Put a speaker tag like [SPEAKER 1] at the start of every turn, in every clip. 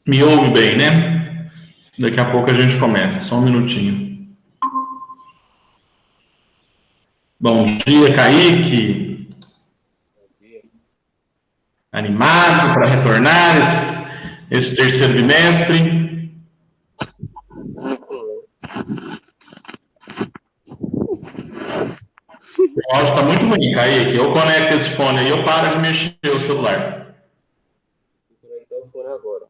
[SPEAKER 1] Me ouve bem, né? Daqui a pouco a gente começa, só um minutinho. Bom dia, Kaique. Animado para retornar esse terceiro bimestre. O áudio está muito ruim, Kaique. Eu conecto esse fone aí, eu paro de mexer o celular.
[SPEAKER 2] Vou conectar o fone agora.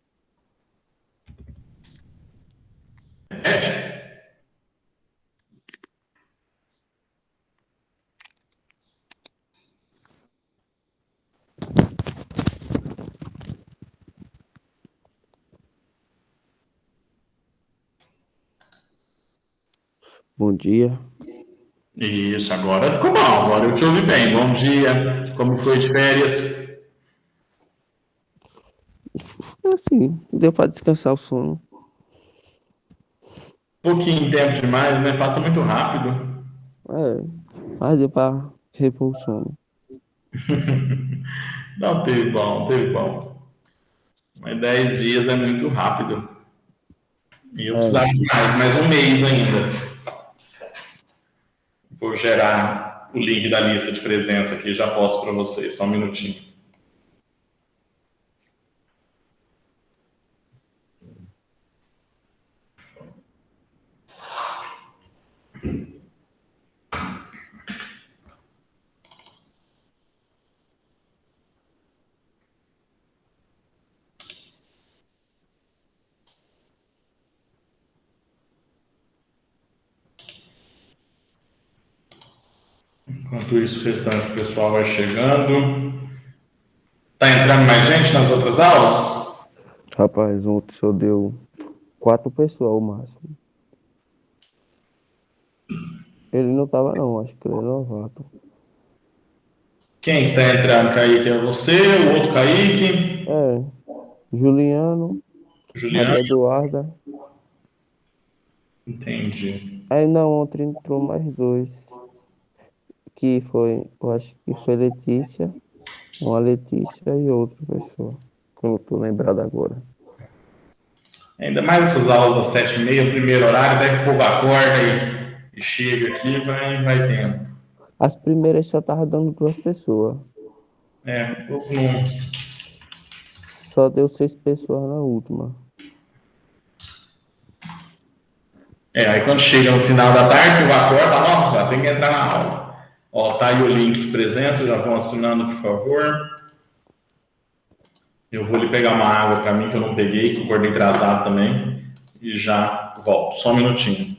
[SPEAKER 2] Bom dia.
[SPEAKER 1] Isso, agora ficou bom. Agora eu te ouvi bem. Bom dia. Como foi de férias?
[SPEAKER 2] Foi assim, deu para descansar o sono.
[SPEAKER 1] Pouquinho tempo demais, né? Passa muito rápido.
[SPEAKER 2] É, mas deu para repor o sono.
[SPEAKER 1] Não, teve bom, teve bom. Mas 10 dias é muito rápido. E eu
[SPEAKER 2] É,
[SPEAKER 1] precisava de mais um mês ainda. Vou gerar o link da lista de presença aqui, já posto para vocês, só um minutinho. Enquanto isso, o restante do pessoal vai chegando. Tá entrando mais gente nas outras aulas?
[SPEAKER 2] rapaz, ontem só deu 4 pessoas ao máximo. Ele não tava não, acho que ele é novato.
[SPEAKER 1] Quem que tá entrando, Kaique? É você, o outro Kaique,
[SPEAKER 2] É, Juliano,
[SPEAKER 1] Juliano?
[SPEAKER 2] Maria Eduarda.
[SPEAKER 1] Entendi.
[SPEAKER 2] Aí não, ontem entrou mais dois, que foi, eu acho que foi Letícia, uma Letícia e outra pessoa, que eu não tô lembrado agora.
[SPEAKER 1] Ainda mais essas aulas das 7h30, o primeiro horário, daí que o povo acorda e chega aqui, vai tempo.
[SPEAKER 2] As primeiras só tava dando 2 pessoas.
[SPEAKER 1] É, o povo não.
[SPEAKER 2] Só deu 6 pessoas na última.
[SPEAKER 1] Aí quando chega no final da tarde, o povo acorda, nossa, tem que entrar na aula. Ó, tá aí o link de presença, já vão assinando, por favor. Eu vou ali pegar uma água para mim que eu não peguei, que eu acordei atrasado também, e já volto. Só um minutinho.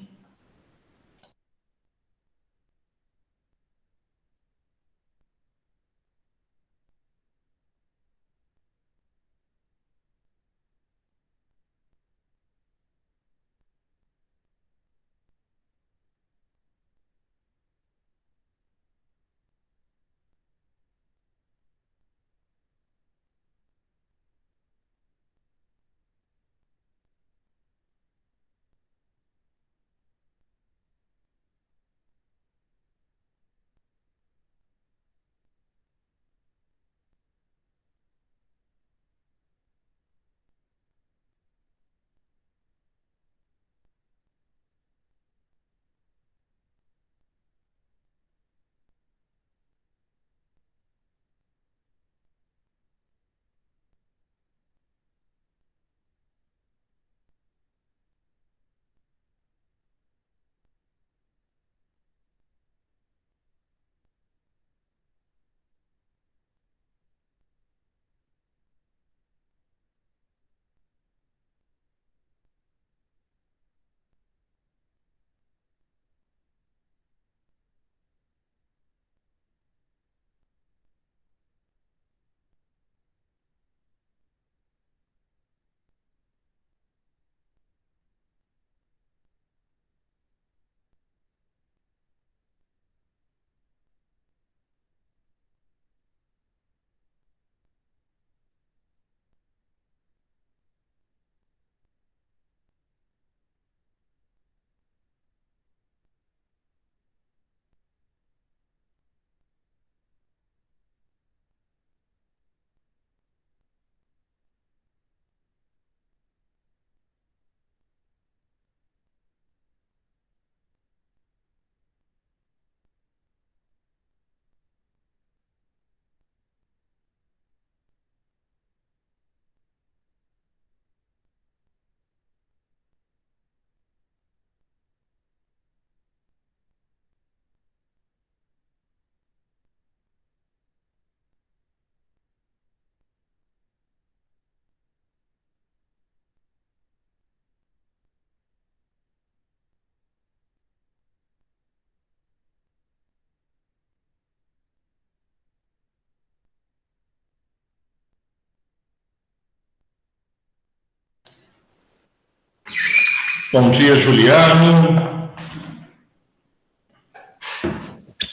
[SPEAKER 1] Bom dia, Juliano.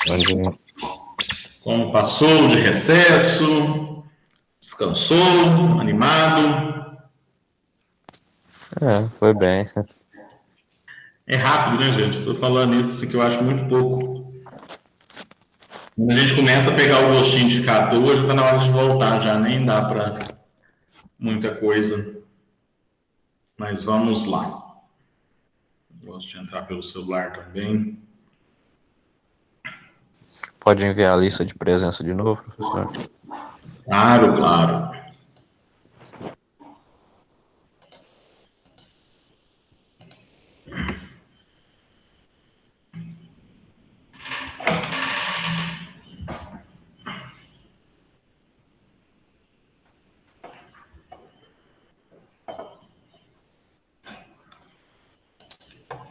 [SPEAKER 3] Bom dia.
[SPEAKER 1] Como passou de recesso? Descansou? Animado?
[SPEAKER 3] Foi bem.
[SPEAKER 1] É rápido, né, gente? Estou falando isso assim, que eu acho muito pouco. Quando a gente começa a pegar o gostinho de ficar à toa, já está na hora de voltar, já nem dá para muita coisa. Mas vamos lá. Gosto de entrar pelo celular também.
[SPEAKER 3] Pode enviar a lista de presença de novo, professor?
[SPEAKER 1] Claro, claro.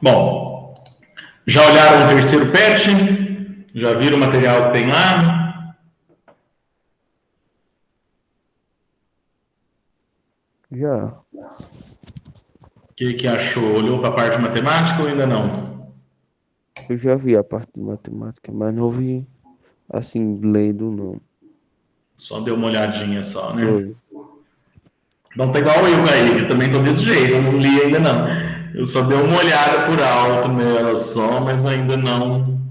[SPEAKER 1] Bom, já olharam o terceiro patch? Já viram o material que tem lá?
[SPEAKER 2] Já.
[SPEAKER 1] O que achou? Olhou para a parte matemática ou ainda não?
[SPEAKER 2] Eu já vi a parte de matemática, mas não vi assim, lendo, não.
[SPEAKER 1] Só deu uma olhadinha só, né?
[SPEAKER 2] Foi.
[SPEAKER 1] Não tá igual eu, Kaique, eu também tô desse jeito, eu não li ainda não. Eu só dei uma olhada por alto nela só, mas ainda não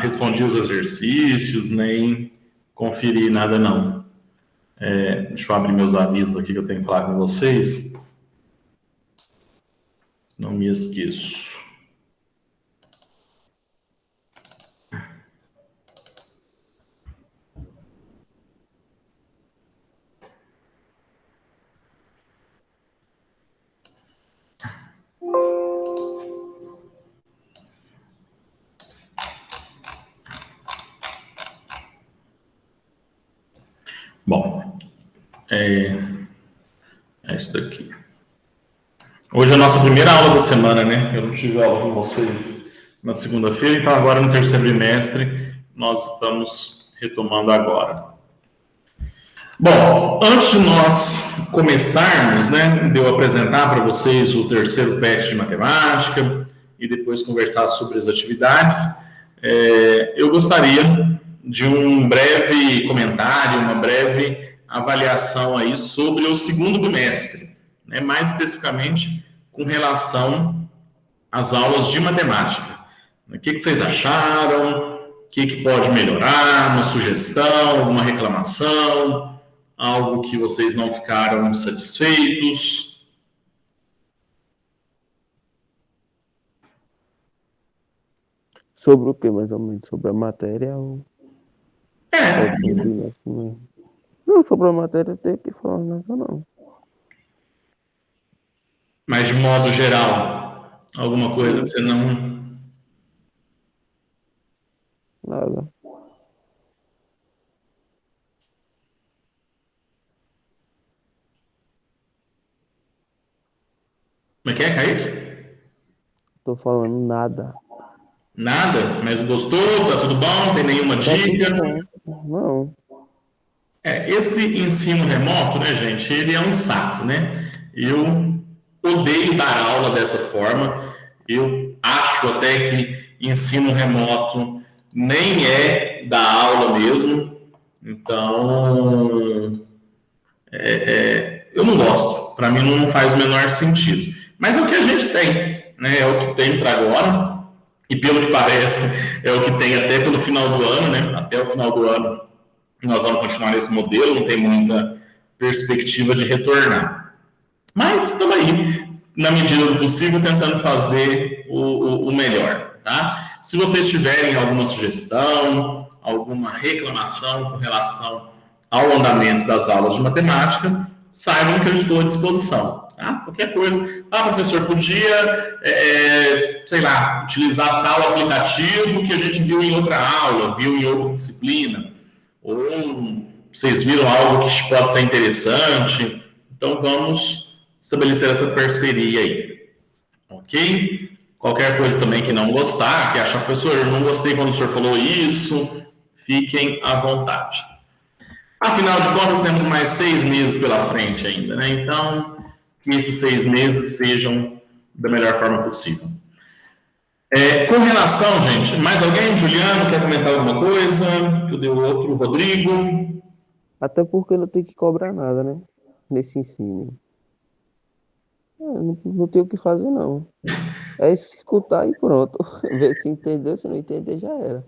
[SPEAKER 1] respondi os exercícios, nem conferi nada não. Deixa eu abrir meus avisos aqui que eu tenho que falar com vocês. Não me esqueço. Bom, é isso daqui. Hoje é a nossa primeira aula da semana, né? Eu não tive aula com vocês na segunda-feira, então agora no terceiro bimestre nós estamos retomando agora. Bom, antes de nós começarmos, né, de eu apresentar para vocês o terceiro patch de matemática e depois conversar sobre as atividades, eu gostaria de um breve comentário, uma breve avaliação aí sobre o segundo bimestre, né, mais especificamente com relação às aulas de matemática. O que vocês acharam? O que pode melhorar? Uma sugestão, uma reclamação? Algo que vocês não ficaram satisfeitos?
[SPEAKER 2] Sobre o que, mais ou menos? Sobre a matéria ou
[SPEAKER 1] É,
[SPEAKER 2] tudo assim mesmo? Não, sobre a matéria eu tenho que falar nada, não.
[SPEAKER 1] mas de modo geral, alguma coisa que você não...
[SPEAKER 2] Nada.
[SPEAKER 1] Como é que é, Kaique?
[SPEAKER 2] Tô falando nada.
[SPEAKER 1] Nada? Mas gostou? Tá tudo bom? Tem nenhuma
[SPEAKER 2] Tá
[SPEAKER 1] dica?
[SPEAKER 2] tudo bom. Não.
[SPEAKER 1] Esse ensino remoto, né, gente, ele é um saco, né? Eu odeio dar aula dessa forma. Eu acho até que ensino remoto nem é dar aula mesmo. Então, eu não gosto. Para mim não faz o menor sentido. Mas é o que a gente tem, né? É o que tem para agora. E pelo que parece, é o que tem até pelo final do ano, né? Até o final do ano nós vamos continuar nesse modelo, não tem muita perspectiva de retornar. Mas estamos aí, na medida do possível, tentando fazer o melhor, tá? Se vocês tiverem alguma sugestão, alguma reclamação com relação ao andamento das aulas de matemática, saibam que eu estou à disposição, tá? Qualquer coisa. Professor, podia, sei lá, utilizar tal aplicativo que a gente viu em outra aula, viu em outra disciplina, ou vocês viram algo que pode ser interessante, então vamos estabelecer essa parceria aí, ok? Qualquer coisa também que não gostar, que achar, professor, eu não gostei quando o senhor falou isso, fiquem à vontade. Afinal de contas, temos mais 6 meses pela frente ainda, né? Então, que esses 6 meses sejam da melhor forma possível. Com relação, gente, mais alguém? Juliano, quer comentar alguma coisa? Cadê o outro? Rodrigo?
[SPEAKER 2] Até porque não tem que cobrar nada, né? Nesse ensino. Não tem o que fazer, não. É escutar e pronto. Ver se entendeu, se não entender, já era.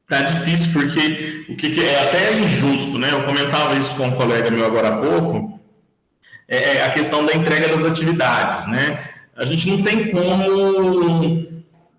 [SPEAKER 1] Tá difícil, porque é até injusto, né? Eu comentava isso com um colega meu agora há pouco, a questão da entrega das atividades, né? A gente não tem como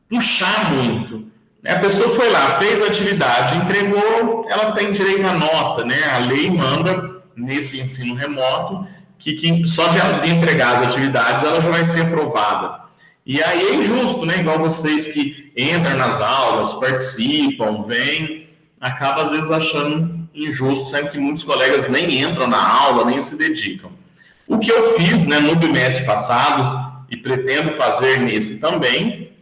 [SPEAKER 1] puxar muito. A pessoa foi lá, fez a atividade, entregou, ela tem direito à nota, né? A lei manda, nesse ensino remoto, que só de entregar as atividades ela já vai ser aprovada. E aí é injusto, né? Igual vocês que entram nas aulas, participam, vêm, acaba às vezes achando injusto, sendo que muitos colegas nem entram na aula, nem se dedicam. O que eu fiz, né, no bimestre passado, e pretendo fazer nesse também,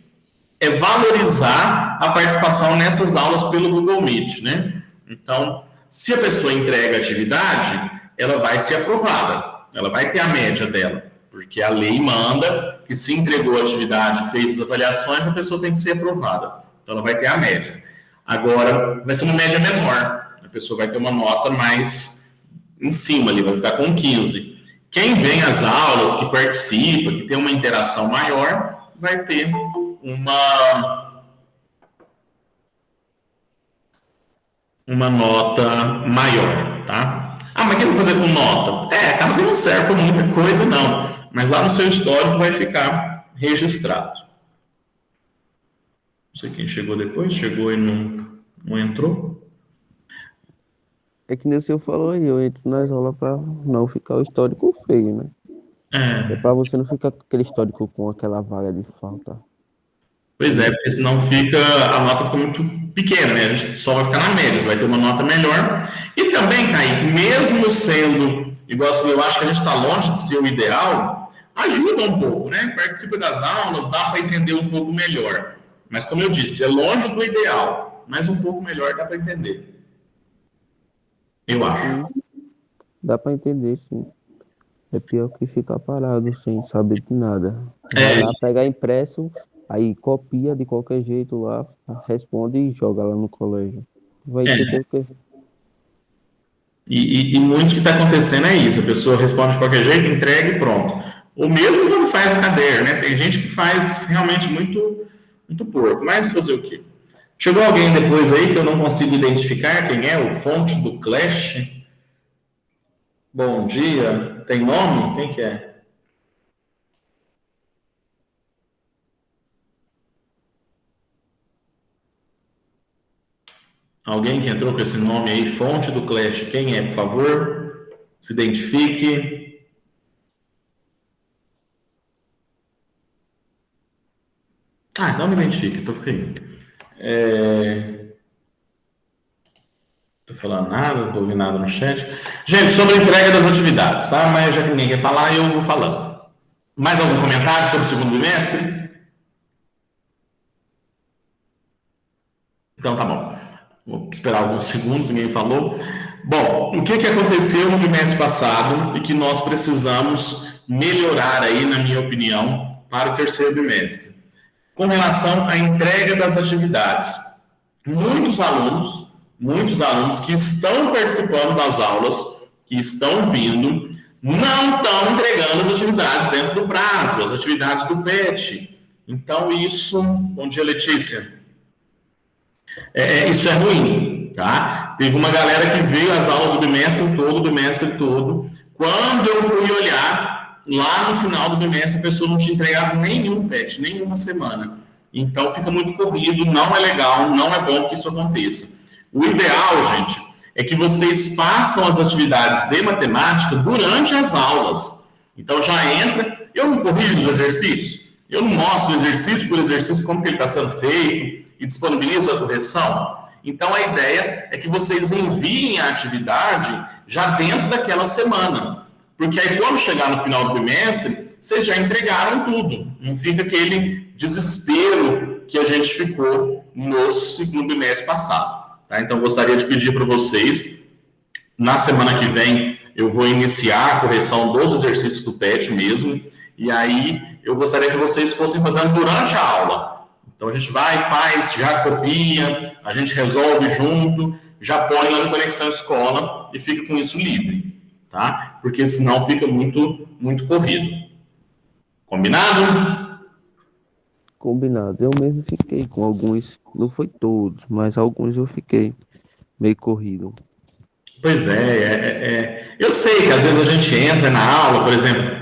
[SPEAKER 1] é valorizar a participação nessas aulas pelo Google Meet, né? Então, se a pessoa entrega a atividade, ela vai ser aprovada, ela vai ter a média dela, porque a lei manda que se entregou a atividade, fez as avaliações, a pessoa tem que ser aprovada. Então, ela vai ter a média. Agora, vai ser uma média menor, a pessoa vai ter uma nota mais em cima ali, vai ficar com 15. Quem vem às aulas, que participa, que tem uma interação maior, vai ter uma nota maior, tá? Mas o que eu vou fazer com nota? Acaba que não serve para muita coisa, não. Mas lá no seu histórico vai ficar registrado. Não sei quem chegou depois, chegou e não entrou.
[SPEAKER 2] É que nem o senhor falou aí, eu entro nas aulas pra não ficar o histórico feio, né? É pra você não ficar com aquele histórico com aquela vaga de falta.
[SPEAKER 1] Pois é, porque senão a nota fica muito pequena, né? A gente só vai ficar na média, você vai ter uma nota melhor. E também, Kaique, mesmo sendo, igual assim, eu acho que a gente está longe de ser o ideal, ajuda um pouco, né? Participa das aulas, dá para entender um pouco melhor. Mas como eu disse, é longe do ideal, mas um pouco melhor dá para entender. Eu acho.
[SPEAKER 2] Dá para entender, sim. É pior que ficar parado sem saber de nada. Vai lá pegar impresso, aí copia de qualquer jeito lá, responde e joga lá no colégio. Vai entender o quê?
[SPEAKER 1] E muito que está acontecendo é isso. A pessoa responde de qualquer jeito, entrega e pronto. Ou mesmo quando faz o caderno, né? Tem gente que faz realmente muito, muito porco. Mas fazer o quê? Chegou alguém depois aí que eu não consigo identificar quem é, o fonte do Clash. Bom dia. Tem nome? Quem que é? Alguém que entrou com esse nome aí, fonte do Clash, quem é, por favor? Se identifique. Não me identifique, tô ficando. Tô falando nada, não tô ouvindo nada no chat. Gente, sobre a entrega das atividades, tá? Mas já que ninguém quer falar, eu vou falando. Mais algum comentário sobre o segundo bimestre? Então tá bom. Vou esperar alguns segundos, ninguém falou. Bom, o que aconteceu no bimestre passado e que nós precisamos melhorar aí, na minha opinião, para o terceiro bimestre? Com relação à entrega das atividades. Muitos alunos que estão participando das aulas, que estão vindo, não estão entregando as atividades dentro do prazo, as atividades do PET. Então, isso... Bom dia, Letícia. Isso é ruim, tá? Teve uma galera que veio às aulas do bimestre todo. Quando eu fui olhar, lá no final do bimestre, a pessoa não tinha entregado nenhum PET, nenhuma semana. Então, fica muito corrido, não é legal, não é bom que isso aconteça. O ideal, gente, é que vocês façam as atividades de matemática durante as aulas. Então, já entra... Eu não corrijo os exercícios, eu não mostro exercício por exercício como que ele está sendo feito e disponibilizo a correção. Então, a ideia é que vocês enviem a atividade já dentro daquela semana. Porque aí, quando chegar no final do bimestre, vocês já entregaram tudo. Não fica aquele desespero que a gente ficou no segundo bimestre passado. Tá? Então, gostaria de pedir para vocês, na semana que vem, eu vou iniciar a correção dos exercícios do PET mesmo, E aí eu gostaria que vocês fossem fazendo durante a aula. Então a gente vai, faz, já copia, a gente resolve junto, já põe lá no Conexão Escola e fica com isso livre, tá? Porque senão fica muito corrido. Combinado?
[SPEAKER 2] Combinado. Eu mesmo fiquei com alguns, não foi todos, mas alguns eu fiquei meio corrido.
[SPEAKER 1] Pois eu sei que às vezes a gente entra na aula, por exemplo,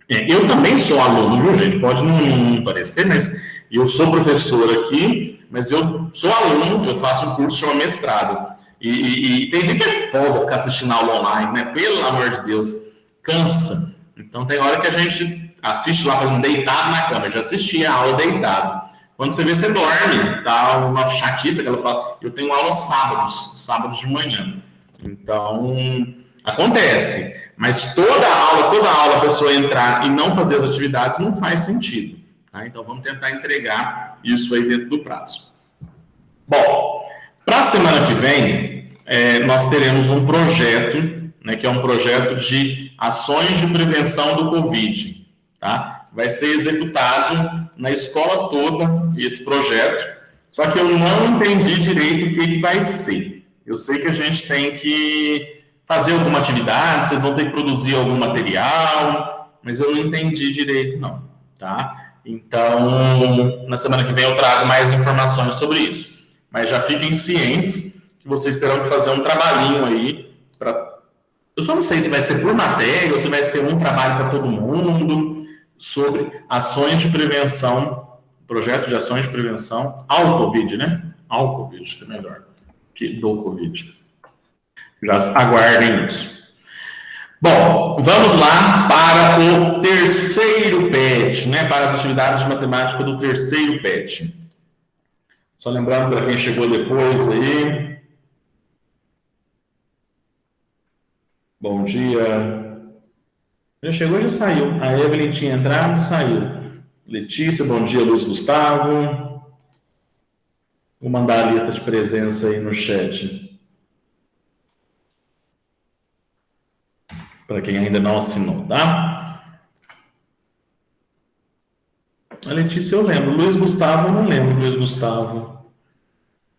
[SPEAKER 1] eu também sou aluno, viu, gente? Pode não parecer, mas eu sou professor aqui, mas eu sou aluno, eu faço um curso que chama mestrado. E tem dia que é foda ficar assistindo aula online, né? Pelo amor de Deus, cansa. Então tem hora que a gente assiste lá deitado na cama. Eu já assisti a aula deitado. Quando você vê, você dorme, tá? Uma chatice que ela fala. Eu tenho aula sábados de manhã. Então, acontece. Mas toda aula a pessoa entrar e não fazer as atividades não faz sentido. Tá? Então, vamos tentar entregar isso aí dentro do prazo. Bom, para a semana que vem, nós teremos um projeto, né, que é um projeto de ações de prevenção do Covid. Tá? Vai ser executado na escola toda esse projeto, só que eu não entendi direito o que ele vai ser. Eu sei que a gente tem que fazer alguma atividade, vocês vão ter que produzir algum material, mas eu não entendi direito, não, tá? Então, na semana que vem eu trago mais informações sobre isso. Mas já fiquem cientes que vocês terão que fazer um trabalhinho aí para... Eu só não sei se vai ser por matéria ou se vai ser um trabalho para todo mundo sobre ações de prevenção, projeto de ações de prevenção ao Covid, né? Ao Covid, que é melhor que do Covid. Já aguardem isso. Bom, vamos lá para o terceiro PET, né? Para as atividades de matemática do terceiro PET. Só lembrando para quem chegou depois aí. Bom dia. Já chegou e já saiu. A Evelyn tinha entrado e saiu. Letícia, bom dia, Luiz Gustavo. Vou mandar a lista de presença aí no chat. Para quem ainda não assinou, tá? A Letícia eu lembro. Luiz Gustavo eu não lembro. Luiz Gustavo,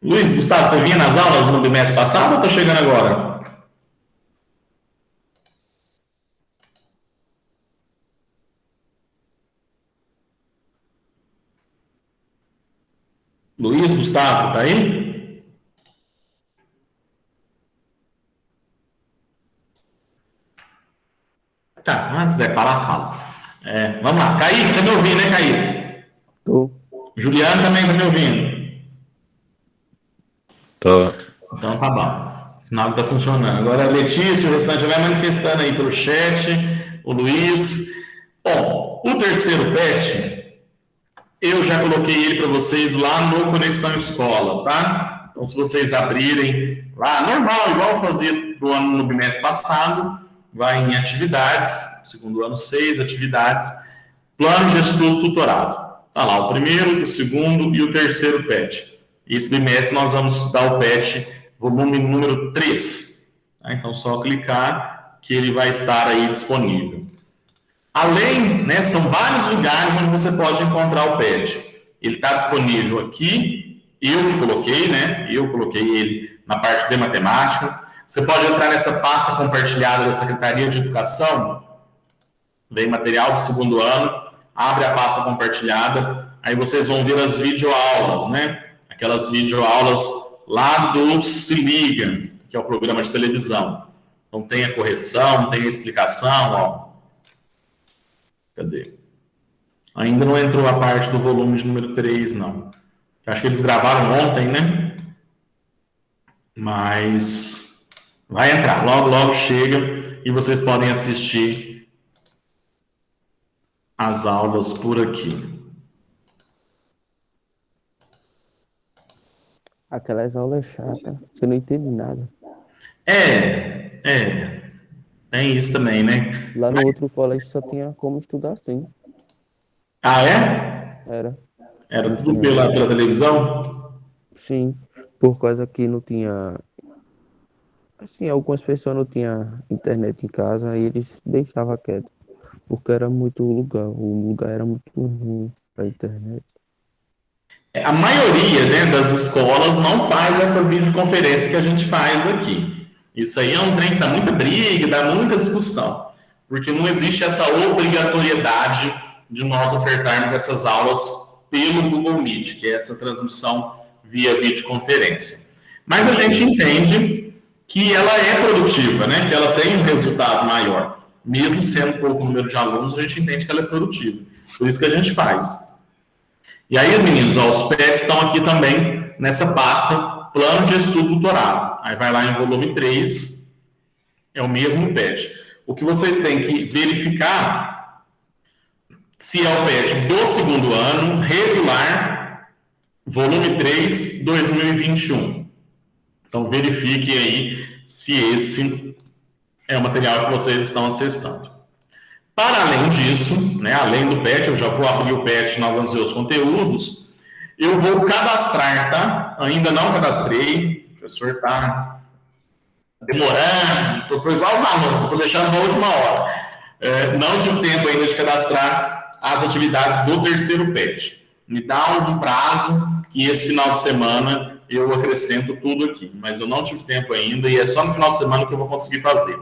[SPEAKER 1] você vinha nas aulas no bimestre passado ou tá chegando agora? Luiz Gustavo, tá aí? Tá, se quiser falar, fala. Vamos lá. Kaique, tá me ouvindo, né, Kaique?
[SPEAKER 2] Tô.
[SPEAKER 1] Juliano também tá me ouvindo?
[SPEAKER 3] Tô.
[SPEAKER 1] Então tá bom. O sinal tá funcionando. Agora a Letícia, o restante vai manifestando aí pelo chat, o Luiz. Bom, o terceiro PET, eu já coloquei ele para vocês lá no Conexão Escola, tá? Então, se vocês abrirem lá, normal, igual eu fazia do ano no bimestre passado, vai em atividades, segundo ano 6, atividades, plano de estudo tutorado. Tá lá o primeiro, o segundo e o terceiro PET. Esse bimestre nós vamos estudar o PET volume número 3. Tá? Então, só clicar que ele vai estar aí disponível. Além, né, são vários lugares onde você pode encontrar o PET. Ele está disponível aqui, eu que coloquei, né? Eu coloquei ele na parte de matemática. Você pode entrar nessa pasta compartilhada da Secretaria de Educação, vem material do segundo ano, abre a pasta compartilhada, aí vocês vão ver as videoaulas, né? Aquelas videoaulas lá do Se Liga, que é o programa de televisão. Então tem a correção, tem a explicação, ó. Cadê? Ainda não entrou a parte do volume de número 3, não. Acho que eles gravaram ontem, né? Mas vai entrar, logo chega e vocês podem assistir as aulas por aqui.
[SPEAKER 2] Aquelas aulas chatas, você não entende nada.
[SPEAKER 1] Tem isso também, né?
[SPEAKER 2] Lá no outro colégio só tinha como estudar assim.
[SPEAKER 1] Ah, é?
[SPEAKER 2] Era.
[SPEAKER 1] Era tudo pela televisão?
[SPEAKER 2] Sim, por causa que não tinha. Assim, algumas pessoas não tinham internet em casa e eles deixavam quieto. porque era muito lugar, o lugar era muito ruim pra internet.
[SPEAKER 1] A maioria, né, das escolas não faz essa videoconferência que a gente faz aqui. Isso aí é um trem que dá muita briga, dá muita discussão, porque não existe essa obrigatoriedade de nós ofertarmos essas aulas pelo Google Meet, que é essa transmissão via videoconferência. Mas a gente entende que ela é produtiva, né, que ela tem um resultado maior. Mesmo sendo pouco número de alunos, a gente entende que ela é produtiva. Por isso que a gente faz. E aí, meninos, ó, os PETs estão aqui também nessa pasta Plano de Estudo Tutorado. Aí vai lá em volume 3, é o mesmo PET. O que vocês têm que verificar se é o PET do segundo ano, regular, volume 3, 2021. Então, verifiquem aí se esse é o material que vocês estão acessando. Para além disso, né, além do PET, eu já vou abrir o PET, nós vamos ver os conteúdos, eu vou cadastrar, tá? Ainda não cadastrei, o professor está demorando, estou igual os alunos, estou deixando na última hora. Não tive tempo ainda de cadastrar as atividades do terceiro PET. Me dá um prazo que esse final de semana eu acrescento tudo aqui, mas eu não tive tempo ainda e é só no final de semana que eu vou conseguir fazer.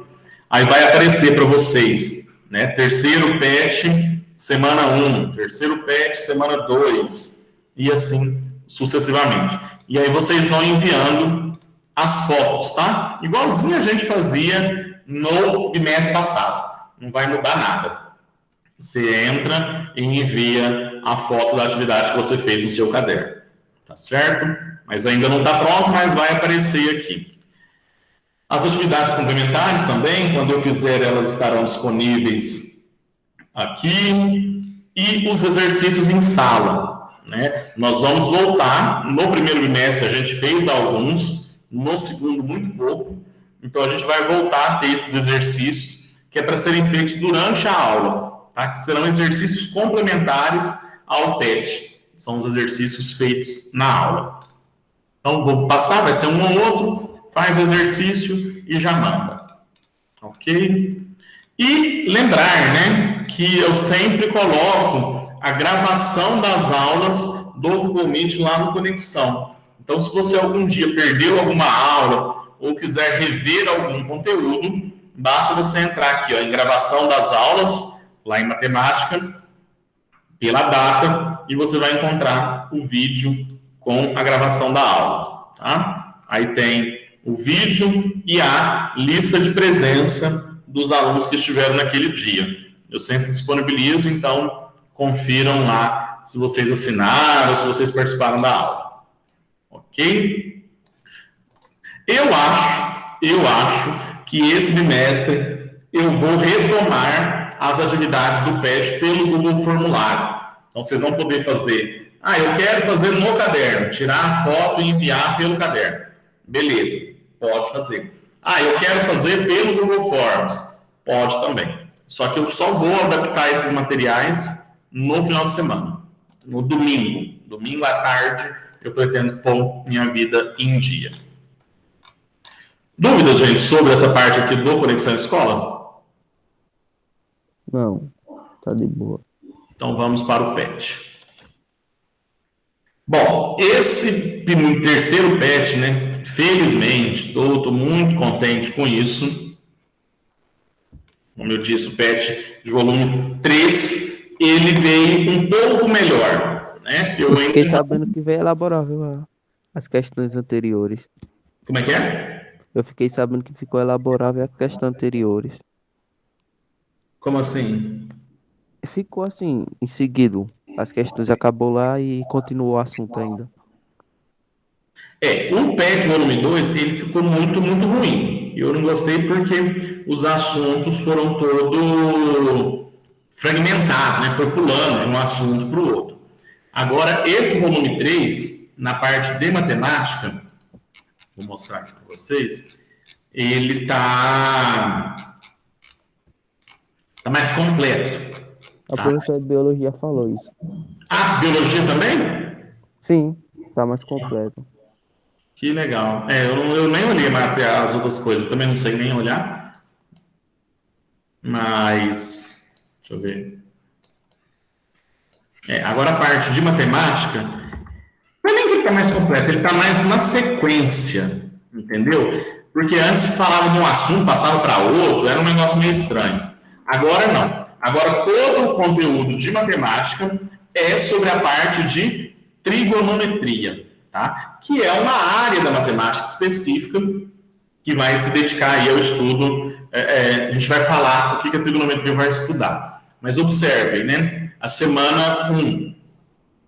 [SPEAKER 1] Aí vai aparecer para vocês, né? Terceiro PET, semana 1, terceiro PET, semana 2, e assim sucessivamente. E aí vocês vão enviando as fotos, tá? Igualzinho a gente fazia no bimestre passado. Não vai mudar nada. Você entra e envia a foto da atividade que você fez no seu caderno. Tá certo? Mas ainda não está pronto, mas vai aparecer aqui. As atividades complementares também, quando eu fizer, elas estarão disponíveis aqui. E os exercícios em sala, né? Nós vamos voltar. No primeiro bimestre a gente fez alguns, no segundo muito pouco. Então a gente vai voltar a ter esses exercícios que é para serem feitos durante a aula, tá? Que serão exercícios complementares ao PET. São os exercícios feitos na aula. Então vou passar, vai ser um ou outro, faz o exercício e já manda. Ok? E lembrar, né, que eu sempre coloco a gravação das aulas do Google Meet lá no Conexão. Então, se você algum dia perdeu alguma aula ou quiser rever algum conteúdo, basta você entrar aqui, ó, em gravação das aulas, lá em matemática, pela data, e você vai encontrar o vídeo com a gravação da aula, tá? Aí tem o vídeo e a lista de presença dos alunos que estiveram naquele dia. Eu sempre disponibilizo, então confiram lá se vocês assinaram, se vocês participaram da aula. Ok? Eu acho que esse bimestre eu vou retomar as atividades do PET pelo Google Formulário. Então vocês vão poder fazer, eu quero fazer no caderno, tirar a foto e enviar pelo caderno. Beleza, pode fazer. Eu quero fazer pelo Google Forms. Pode também. Só que eu só vou adaptar esses materiais no final de semana. No domingo. Domingo à tarde, eu pretendo pôr minha vida em dia. Dúvidas, gente, sobre essa parte aqui do Conexão Escola?
[SPEAKER 2] Não, tá de boa.
[SPEAKER 1] Então vamos para o PET. Bom, esse terceiro PET, né? Felizmente, estou muito contente com isso. Como eu disse, o PET de volume 3, ele veio um pouco melhor, né?
[SPEAKER 2] Eu fiquei sabendo que veio elaborável as questões anteriores.
[SPEAKER 1] Como é que é?
[SPEAKER 2] Eu fiquei sabendo que ficou elaborável as questões anteriores.
[SPEAKER 1] Como assim?
[SPEAKER 2] Ficou assim, em seguida. As questões acabou lá e continuou o assunto ainda.
[SPEAKER 1] O PET volume 2, ele ficou muito ruim. Eu não gostei porque os assuntos foram todo fragmentados, né? Foi pulando de um assunto para o outro. Agora, esse volume 3, na parte de matemática, vou mostrar aqui para vocês, ele tá mais completo.
[SPEAKER 2] A professora de biologia falou isso.
[SPEAKER 1] Biologia também?
[SPEAKER 2] Sim, tá mais completo.
[SPEAKER 1] Que legal. Eu nem olhei mais as outras coisas, também não sei nem olhar. Mas Deixa eu ver. Agora a parte de matemática, não é nem que ele está mais completo, ele está mais na sequência, entendeu? Porque antes falava de um assunto, passava para outro, era um negócio meio estranho. Agora não. Agora todo o conteúdo de matemática é sobre a parte de trigonometria, tá? Que é uma área da matemática específica que vai se dedicar aí ao estudo. A gente vai falar o que a trigonometria vai estudar. Mas observem, né? A semana 1,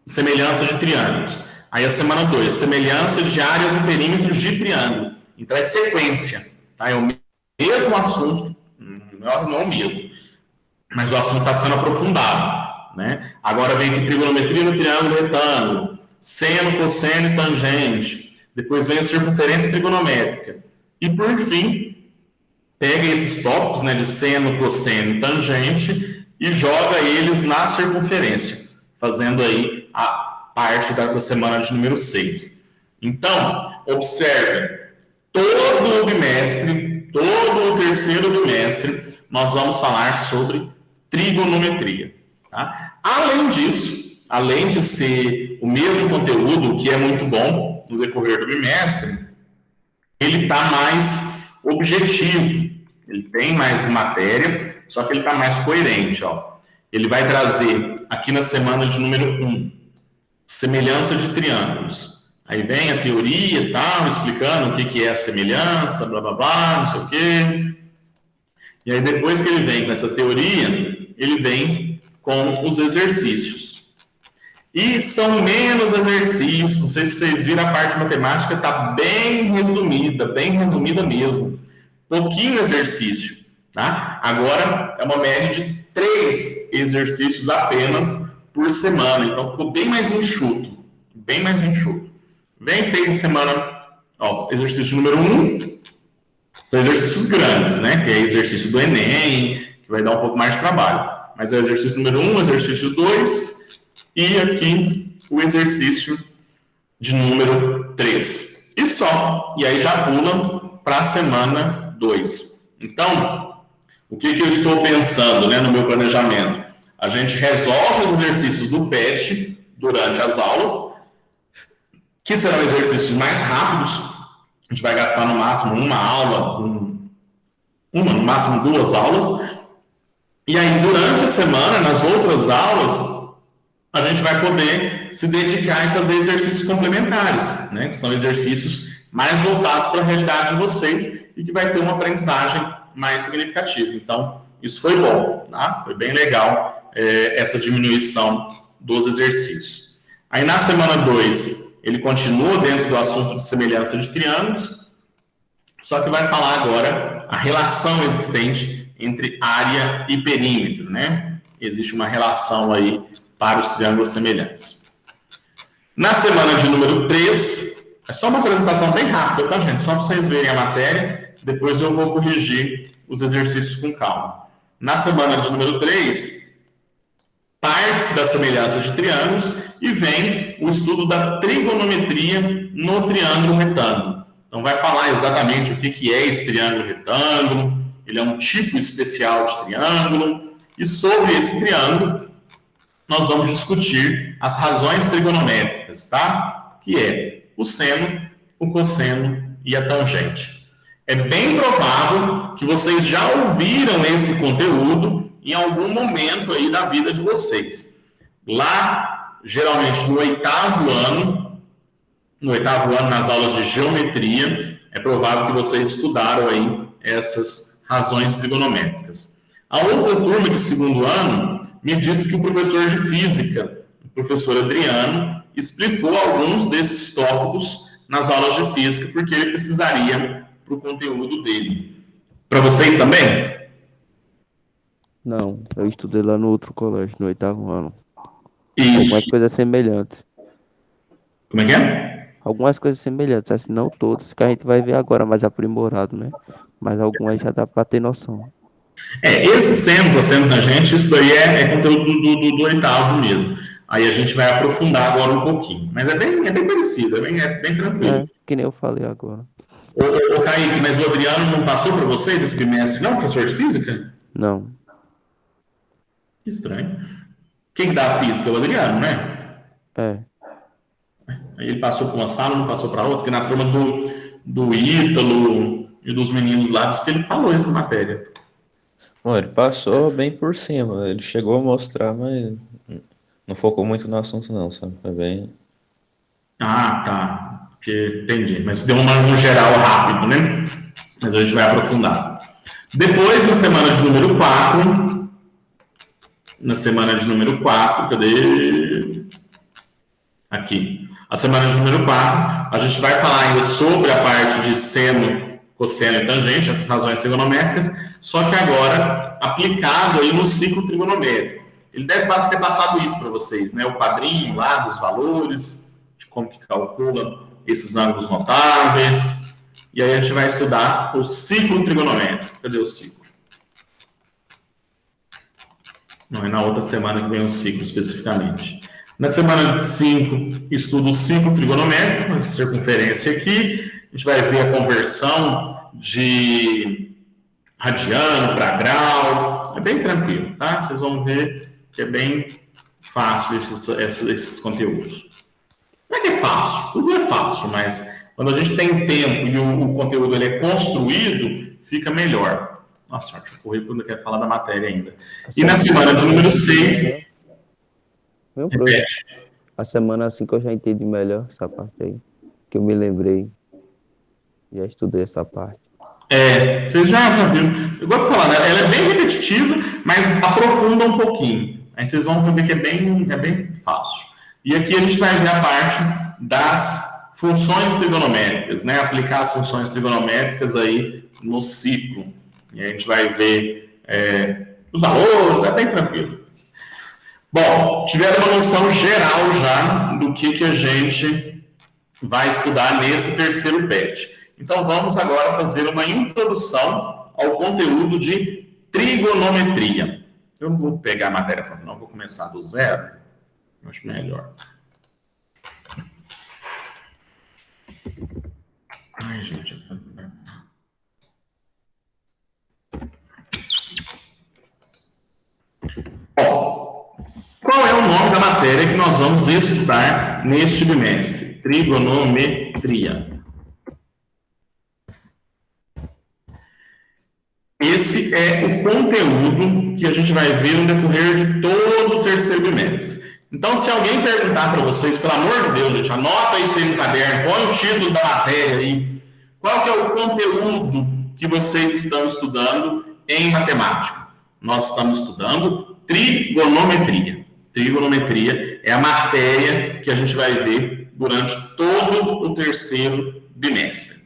[SPEAKER 1] semelhança de triângulos. Aí a semana 2, semelhança de áreas e perímetros de triângulo. Então é sequência, tá? É o mesmo assunto, não é o mesmo, mas o assunto está sendo aprofundado, né? Agora vem aqui trigonometria no triângulo retângulo, seno, cosseno e tangente. Depois vem a circunferência trigonométrica. E por fim, pega esses tópicos, né, de seno, cosseno e tangente e joga eles na circunferência, fazendo aí a parte da semana de número 6. Então, observe, todo o bimestre, todo o terceiro bimestre, nós vamos falar sobre trigonometria. Tá? Além disso, além de ser o mesmo conteúdo, que é muito bom no decorrer do bimestre, ele está mais objetivo, ele tem mais matéria, só que ele está mais coerente. Ó. Ele vai trazer, aqui na semana de número 1, semelhança de triângulos. Aí vem a teoria e tal, explicando o que é a semelhança, blá, blá, blá, não sei o quê. E aí depois que ele vem com essa teoria, ele vem com os exercícios. E são menos exercícios, não sei se vocês viram, a parte matemática está bem resumida mesmo. Pouquinho exercício, tá? Agora é uma média de 3 exercícios apenas por semana, então ficou bem mais enxuto, Vem, fez a semana, ó, exercício número 1, são exercícios grandes, né? Que é exercício do Enem, que vai dar um pouco mais de trabalho. Mas é o exercício número 1, exercício 2, e aqui o exercício de número 3. E só. E aí já pula para a semana 2. Então, o que eu estou pensando, né, no meu planejamento? A gente resolve os exercícios do PET durante as aulas, que serão exercícios mais rápidos. A gente vai gastar no máximo uma aula, no máximo 2 aulas. E aí, durante a semana, nas outras aulas, a gente vai poder se dedicar e fazer exercícios complementares, né? Que são exercícios mais voltados para a realidade de vocês e que vai ter uma aprendizagem mais significativa. Então, isso foi bom, tá? Foi bem legal essa diminuição dos exercícios. Aí, na semana 2, ele continua dentro do assunto de semelhança de triângulos, só que vai falar agora a relação existente entre área e perímetro, né? Existe uma relação aí para os triângulos semelhantes. Na semana de número 3, é só uma apresentação bem rápida, tá, gente? Só para vocês verem a matéria, depois eu vou corrigir os exercícios com calma. Na semana de número 3, parte da semelhança de triângulos e vem o estudo da trigonometria no triângulo retângulo. Então, vai falar exatamente o que é esse triângulo retângulo, ele é um tipo especial de triângulo, e sobre esse triângulo, nós vamos discutir as razões trigonométricas, tá? Que é o seno, o cosseno e a tangente. É bem provável que vocês já ouviram esse conteúdo em algum momento aí da vida de vocês. Lá, geralmente no oitavo ano, nas aulas de geometria, é provável que vocês estudaram aí essas razões trigonométricas. A outra turma de segundo ano me disse que o professor de física, o professor Adriano, explicou alguns desses tópicos nas aulas de física, porque ele precisaria para o conteúdo dele. Para vocês também?
[SPEAKER 2] Não, eu estudei lá no outro colégio, no oitavo ano.
[SPEAKER 1] Isso.
[SPEAKER 2] Algumas coisas semelhantes.
[SPEAKER 1] Como é que é?
[SPEAKER 2] Algumas coisas semelhantes, assim, não todas, que a gente vai ver agora mais aprimorado, né? Mas algumas já dá para ter noção.
[SPEAKER 1] Esse seno, cosseno, tangente, isso daí é conteúdo do oitavo mesmo. Aí a gente vai aprofundar agora um pouquinho. Mas é bem parecido, é bem tranquilo.
[SPEAKER 2] É, que nem eu falei agora.
[SPEAKER 1] Ô Kaique, mas o Adriano não passou para vocês esse trimestre, não, professor de física?
[SPEAKER 2] Não.
[SPEAKER 1] Que estranho. Quem que dá a física? O Adriano, né?
[SPEAKER 2] É.
[SPEAKER 1] Aí ele passou para uma sala, não passou para outra, porque na turma do Ítalo e dos meninos lá, diz que ele falou essa matéria.
[SPEAKER 3] Bom, ele passou bem por cima. Ele chegou a mostrar, mas não focou muito no assunto, não, sabe? Foi bem.
[SPEAKER 1] Ah, tá. Porque, entendi. Mas deu um geral rápido, né? Mas a gente vai aprofundar. Depois, na semana de número 4, cadê? Aqui. A semana de número 4, a gente vai falar ainda sobre a parte de seno, cosseno e tangente, essas razões trigonométricas, só que agora aplicado aí no ciclo trigonométrico. Ele deve ter passado isso para vocês, né? O quadrinho lá dos valores, de como que calcula esses ângulos notáveis. E aí a gente vai estudar o ciclo trigonométrico. Cadê o ciclo? Não, é na outra semana que vem o ciclo especificamente. Na semana 5, estudo o ciclo trigonométrico, essa circunferência aqui. A gente vai ver a conversão de radiano para grau. É bem tranquilo, tá? Vocês vão ver que é bem fácil esses conteúdos. Não é que é fácil, tudo é fácil, mas quando a gente tem tempo e o conteúdo ele é construído, fica melhor. Nossa, deixa eu correr porque eu não quero falar da matéria ainda. E na semana de número 6...
[SPEAKER 2] Meu projeto. A semana assim que eu já entendi melhor essa parte aí. Que eu me lembrei. Já estudei essa parte.
[SPEAKER 1] Vocês já viram. Eu gosto de falar, né? Ela é bem repetitiva, mas aprofunda um pouquinho. Aí vocês vão ver que é bem fácil. E aqui a gente vai ver a parte das funções trigonométricas, né? Aplicar as funções trigonométricas aí no ciclo. E a gente vai ver os valores, é bem tranquilo. Bom, tiveram uma noção geral já do que a gente vai estudar nesse terceiro PET. Então, vamos agora fazer uma introdução ao conteúdo de trigonometria. Eu não vou pegar a matéria, não, vou começar do zero. Eu acho melhor. Ai, gente. Bom, qual é o nome da matéria que nós vamos estudar neste bimestre? Trigonometria. Esse é o conteúdo que a gente vai ver no decorrer de todo o terceiro bimestre. Então, se alguém perguntar para vocês, pelo amor de Deus, gente, anota isso aí no caderno, põe o título da matéria aí. Qual que é o conteúdo que vocês estão estudando em matemática? Nós estamos estudando trigonometria. Trigonometria é a matéria que a gente vai ver durante todo o terceiro bimestre.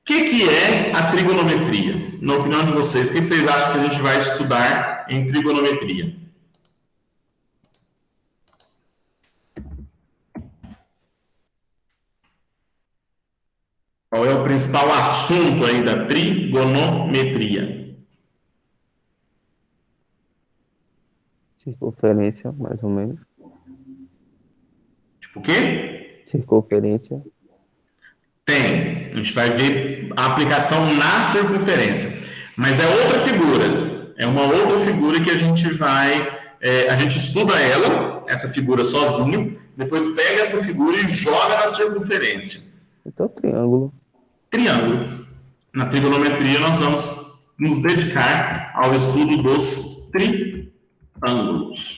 [SPEAKER 1] O que é a trigonometria? Na opinião de vocês, o que vocês acham que a gente vai estudar em trigonometria? Qual é o principal assunto aí da trigonometria?
[SPEAKER 2] Circunferência, mais ou menos.
[SPEAKER 1] Tipo o quê?
[SPEAKER 2] Circunferência.
[SPEAKER 1] Tem. A gente vai ver a aplicação na circunferência. Mas é outra figura. É uma outra figura que a gente vai... a gente estuda ela, essa figura sozinho, depois pega essa figura e joga na circunferência.
[SPEAKER 2] Então, triângulo.
[SPEAKER 1] Triângulo. Na trigonometria, nós vamos nos dedicar ao estudo dos triângulos.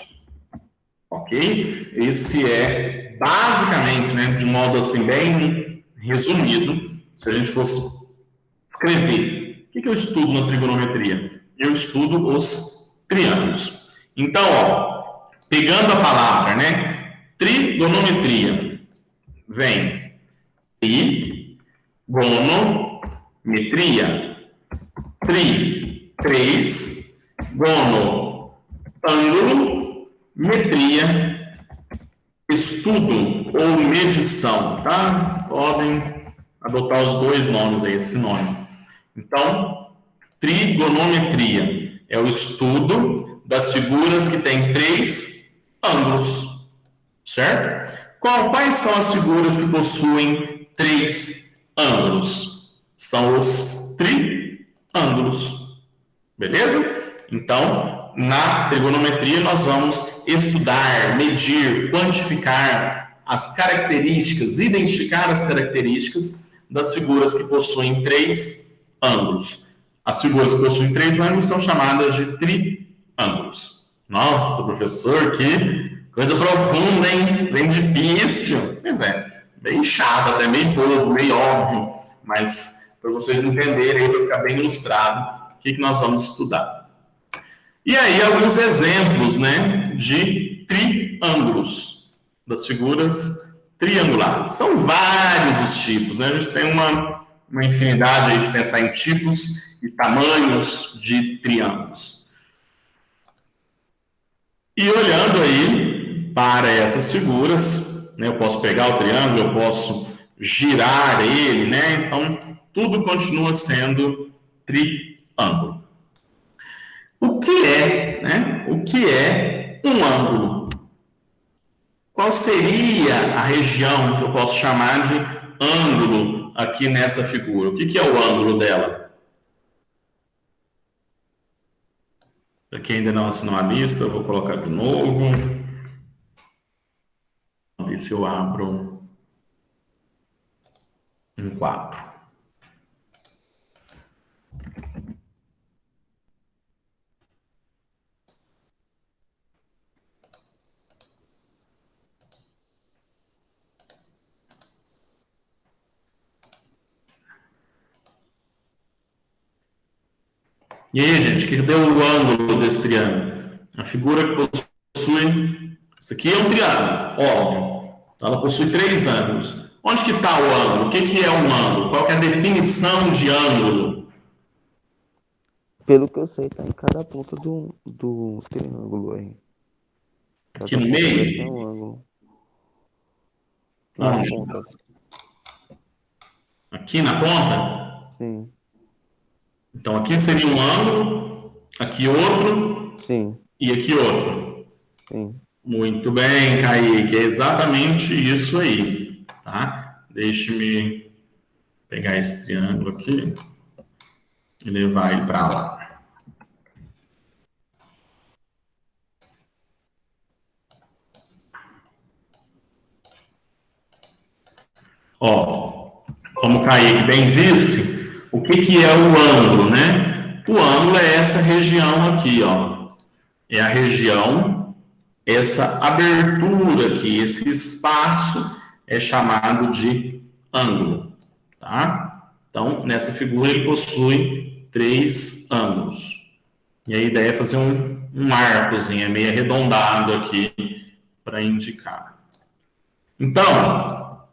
[SPEAKER 1] Ok? Esse é, basicamente, né, de modo assim, bem resumido, se a gente fosse escrever. O que eu estudo na trigonometria? Eu estudo os triângulos. Então, ó, pegando a palavra, né, trigonometria, vem trigonometria, três, gono, ângulo, metria, estudo ou medição, tá? Podem adotar os dois nomes aí, esse nome. Então, trigonometria é o estudo das figuras que têm 3 ângulos, certo? Quais são as figuras que possuem 3 ângulos? São os triângulos, beleza? Então, na trigonometria nós vamos estudar, medir, quantificar as características, identificar as características das figuras que possuem 3 ângulos. As figuras que possuem 3 ângulos são chamadas de triângulos. Nossa, professor, que coisa profunda, hein? Bem difícil. Pois é, bem chato, até meio bobo, meio óbvio, mas para vocês entenderem, para ficar bem ilustrado, o que nós vamos estudar. E aí, alguns exemplos, né, de triângulos, das figuras triangulares. São vários os tipos, né? A gente tem uma infinidade aí de pensar em tipos e tamanhos de triângulos. E olhando aí para essas figuras, né, eu posso pegar o triângulo, eu posso girar ele, né? Então, tudo continua sendo triângulo. O que é, né? O que é um ângulo? Qual seria a região que eu posso chamar de ângulo aqui nessa figura? O que é o ângulo dela? Para quem ainda não assinou a lista, eu vou colocar de novo. Vamos ver se eu abro um quadro. E aí, gente, o que deu o ângulo desse triângulo? A figura que possui... Isso aqui é um triângulo, óbvio. Então, ela possui 3 ângulos. Onde que está o ângulo? O que é um ângulo? Qual que é a definição de ângulo?
[SPEAKER 2] Pelo que eu sei, tá em cada ponta do triângulo aí.
[SPEAKER 1] Aqui no meio?
[SPEAKER 2] Tem um ângulo.
[SPEAKER 1] Nas
[SPEAKER 2] pontas.
[SPEAKER 1] Aqui na ponta?
[SPEAKER 2] Sim.
[SPEAKER 1] Então, aqui seria um ângulo, aqui outro.
[SPEAKER 2] Sim.
[SPEAKER 1] E aqui outro.
[SPEAKER 2] Sim.
[SPEAKER 1] Muito bem, Kaique, é exatamente isso aí, tá? Deixe-me pegar esse triângulo aqui e levar ele para lá. Ó, como o Kaique bem disse, o que é o ângulo, né? O ângulo é essa região aqui, ó. É a região, essa abertura aqui, esse espaço é chamado de ângulo, tá? Então, nessa figura ele possui 3 ângulos. E a ideia é fazer um arcozinho, é meio arredondado aqui para indicar. Então,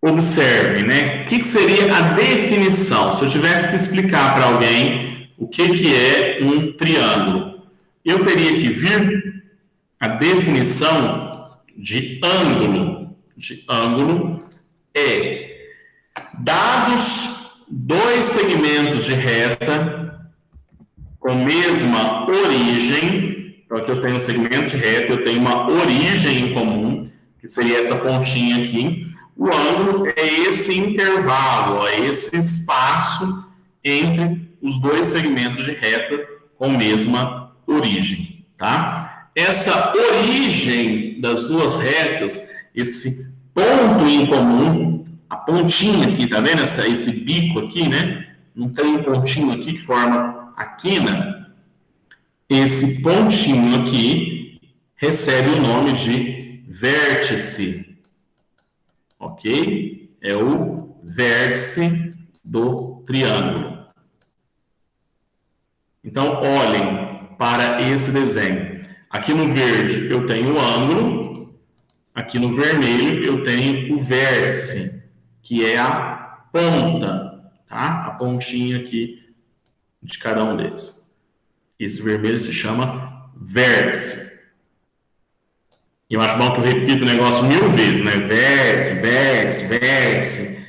[SPEAKER 1] observe, né? O que seria a definição? Se eu tivesse que explicar para alguém o que é um triângulo, eu teria que vir a definição de ângulo. De ângulo é dados 2 segmentos de reta com mesma origem. Então, aqui eu tenho um segmento de reta, eu tenho uma origem em comum, que seria essa pontinha aqui. O ângulo é esse intervalo, é esse espaço entre os 2 segmentos de reta com mesma origem, tá? Essa origem das 2 retas, esse ponto em comum, a pontinha aqui, tá vendo esse bico aqui, né? Não tem um pontinho aqui que forma a quina. Esse pontinho aqui recebe o nome de vértice. Ok? É o vértice do triângulo. Então, olhem para esse desenho. Aqui no verde eu tenho o ângulo, aqui no vermelho eu tenho o vértice, que é a ponta, tá? A pontinha aqui de cada um deles. Esse vermelho se chama vértice. E eu acho bom que eu repito o negócio 1000 vezes, né? Vértice, vértice, vértice,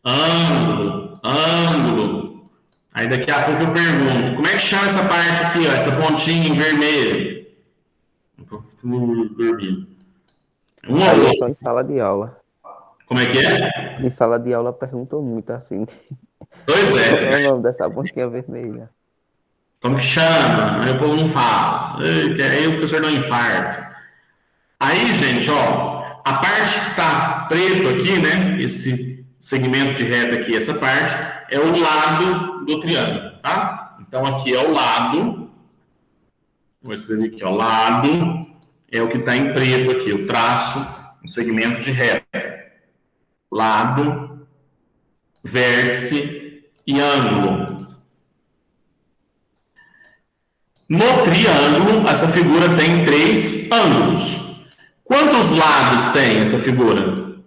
[SPEAKER 1] ângulo, ângulo. Aí daqui a pouco eu pergunto, como é que chama essa parte aqui, ó, essa pontinha em vermelho?
[SPEAKER 2] Aí é só em sala de aula.
[SPEAKER 1] Como é que é?
[SPEAKER 2] Em sala de aula perguntam muito assim.
[SPEAKER 1] Pois é.
[SPEAKER 2] Qual é o nome dessa pontinha vermelha?
[SPEAKER 1] Como que chama? Aí o povo não fala. Aí o professor dá um infarto. Aí, gente, ó, a parte que tá preto aqui, né? Esse segmento de reta aqui, essa parte, é o lado do triângulo, tá? Então aqui é o lado. Vou escrever aqui, ó. Lado é o que está em preto aqui, o traço, o segmento de reta. Lado, vértice e ângulo. No triângulo, essa figura tem 3 ângulos. Quantos lados tem essa figura?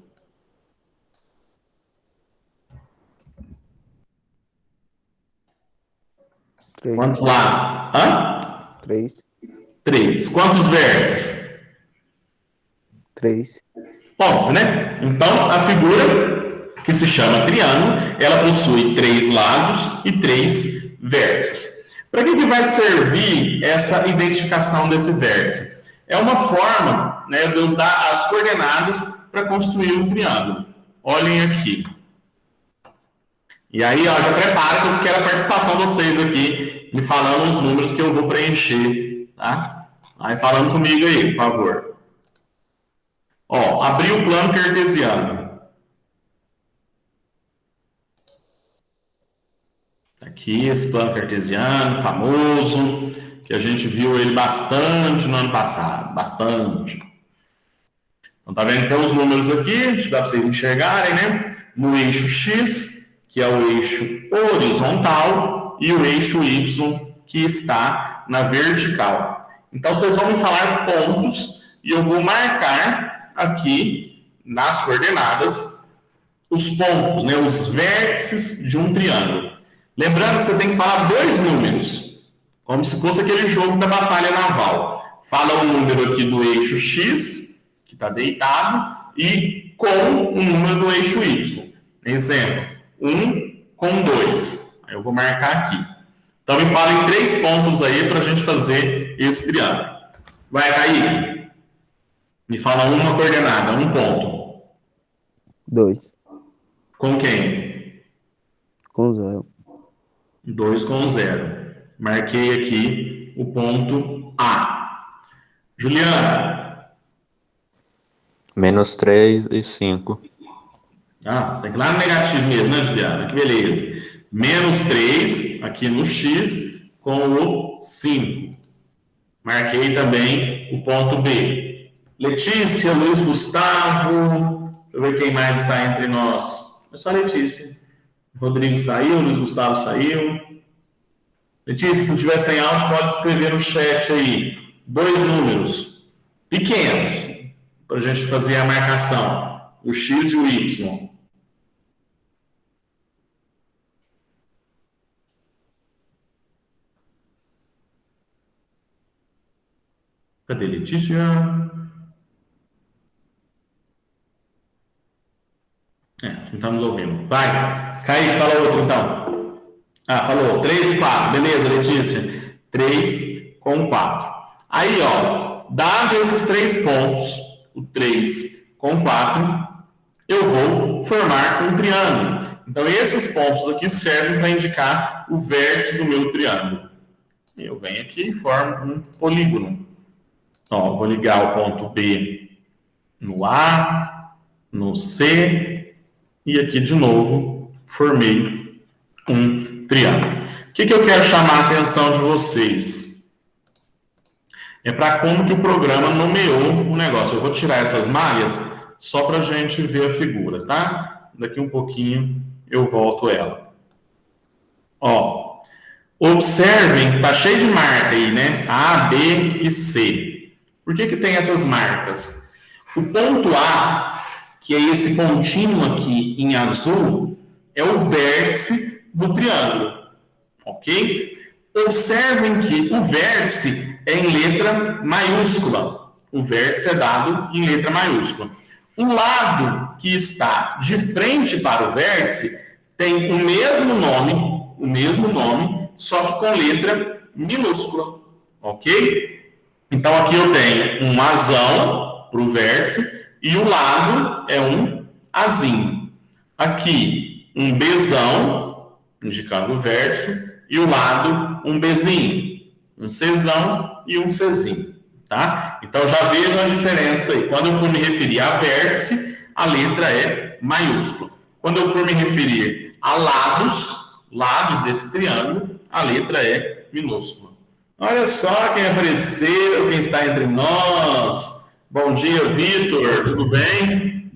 [SPEAKER 2] Três.
[SPEAKER 1] Quantos lados? Hã?
[SPEAKER 2] 3.
[SPEAKER 1] 3. Quantos vértices?
[SPEAKER 2] 3.
[SPEAKER 1] Óbvio, né? Então, a figura, que se chama triângulo, ela possui 3 lados e 3 vértices. Para que vai servir essa identificação desse vértice? É uma forma, né, de Deus dar as coordenadas para construir um triângulo. Olhem aqui. E aí, ó, já prepara que eu quero a participação de vocês aqui, me falando os números que eu vou preencher, tá? Aí falando comigo aí, por favor. Ó, abri o plano cartesiano. Aqui, esse plano cartesiano famoso, que a gente viu ele bastante no ano passado, bastante. Então, tá vendo? Tem os números aqui, dá para vocês enxergarem, né? No eixo X, que é o eixo horizontal, e o eixo Y, que está na vertical. Então, vocês vão me falar pontos, e eu vou marcar aqui, nas coordenadas, os pontos, né? Os vértices de um triângulo. Lembrando que você tem que falar 2 números, como se fosse aquele jogo da batalha naval. Fala o número aqui do eixo X, que está deitado, e com o número do eixo Y. Exemplo, 1 com 2. Aí eu vou marcar aqui. Então me fala em 3 pontos aí para a gente fazer esse triângulo. Vai, Kaique. Me fala uma coordenada, um ponto.
[SPEAKER 2] 2.
[SPEAKER 1] Com quem?
[SPEAKER 2] Com 0.
[SPEAKER 1] 2 com 0. Marquei aqui o ponto A. Juliana.
[SPEAKER 3] -3 e 5.
[SPEAKER 1] Ah, você tem que ir lá no negativo mesmo, né, Juliana? Que beleza. -3 aqui no X com o 5. Marquei também o ponto B. Letícia, Luiz Gustavo. Deixa eu ver quem mais está entre nós. É só Letícia. Rodrigo saiu, Luiz Gustavo saiu. Letícia, se tiver sem áudio, pode escrever no chat aí 2 números pequenos para a gente fazer a marcação, o X e o Y. Cadê Letícia? Não está nos ouvindo. Vai, Kaique, fala outro então. Ah, falou, 3 e 4. Beleza, Letícia. 3 com 4. Aí, ó, dado esses 3 pontos, o 3 com 4, eu vou formar um triângulo. Então, esses pontos aqui servem para indicar o vértice do meu triângulo. Eu venho aqui e formo um polígono. Ó, vou ligar o ponto B no A, no C, e aqui de novo formei um triângulo. O que eu quero chamar a atenção de vocês? É para como que o programa nomeou o negócio. Eu vou tirar essas malhas só para a gente ver a figura, tá? Daqui um pouquinho eu volto ela. Ó, observem que tá cheio de marca aí, né? A, B e C. Por que tem essas marcas? O ponto A, que é esse pontinho aqui em azul, é o vértice do triângulo, ok? Observem que o vértice é em letra maiúscula. O vértice é dado em letra maiúscula. O lado que está de frente para o vértice tem o mesmo nome, só que com letra minúscula, ok? Então aqui eu tenho um Azão para o vértice e o lado é um Azinho. Aqui um Bzão, indicando o vértice, e o lado um Bzinho, um Czão e um Czinho, tá? Então já vejam a diferença aí. Quando eu for me referir a vértice, a letra é maiúscula. Quando eu for me referir a lados desse triângulo, a letra é minúscula. Olha só quem apareceu, quem está entre nós. Bom dia, Vitor, tudo bem?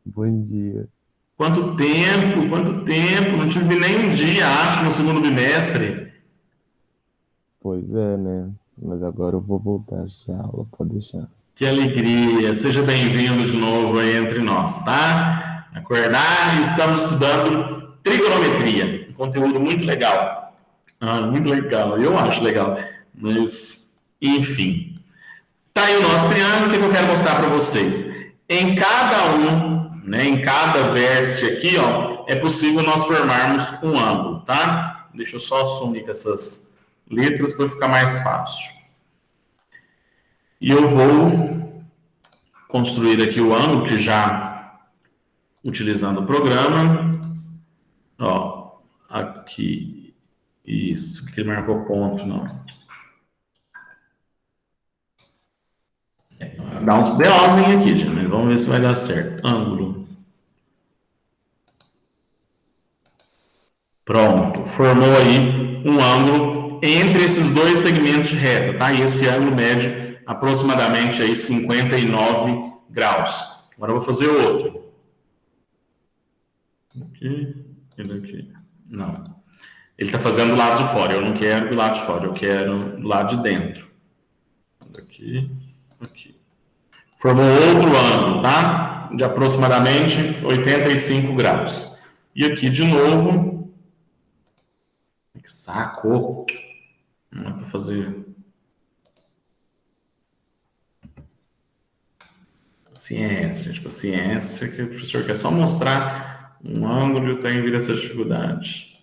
[SPEAKER 4] Bom dia.
[SPEAKER 1] Quanto tempo, não tive nem um dia, acho, no segundo bimestre.
[SPEAKER 4] Pois é, né? Mas agora eu vou voltar já, aula, pode deixar.
[SPEAKER 1] Que alegria, seja bem-vindo de novo aí entre nós, tá? Acordar, estamos estudando trigonometria, um conteúdo muito legal. Muito legal, eu acho legal, mas, enfim. Tá aí o nosso triângulo, o que eu quero mostrar para vocês? Em cada né, em cada vértice aqui, ó, é possível nós formarmos um ângulo, tá? Deixa eu só sumir com essas letras para ficar mais fácil. E eu vou construir aqui o ângulo, que já utilizando o programa. Ó, aqui, isso, aqui marcou ponto, não. Dá uns BOzinho aqui, gente. Vamos ver se vai dar certo. Ângulo. Pronto. Formou aí um ângulo entre esses dois segmentos de reta, tá? E esse ângulo mede aproximadamente aí 59 graus. Agora eu vou fazer outro. Aqui, ele aqui. Não. Ele está fazendo do lado de fora. Eu não quero do lado de fora. Eu quero do lado de dentro. Aqui, aqui. Formou outro ângulo, tá? De aproximadamente 85 graus. E aqui, de novo... Que saco! Não é para fazer... Paciência, gente. Paciência, que o professor quer só mostrar um ângulo e eu tenho vir essa dificuldade.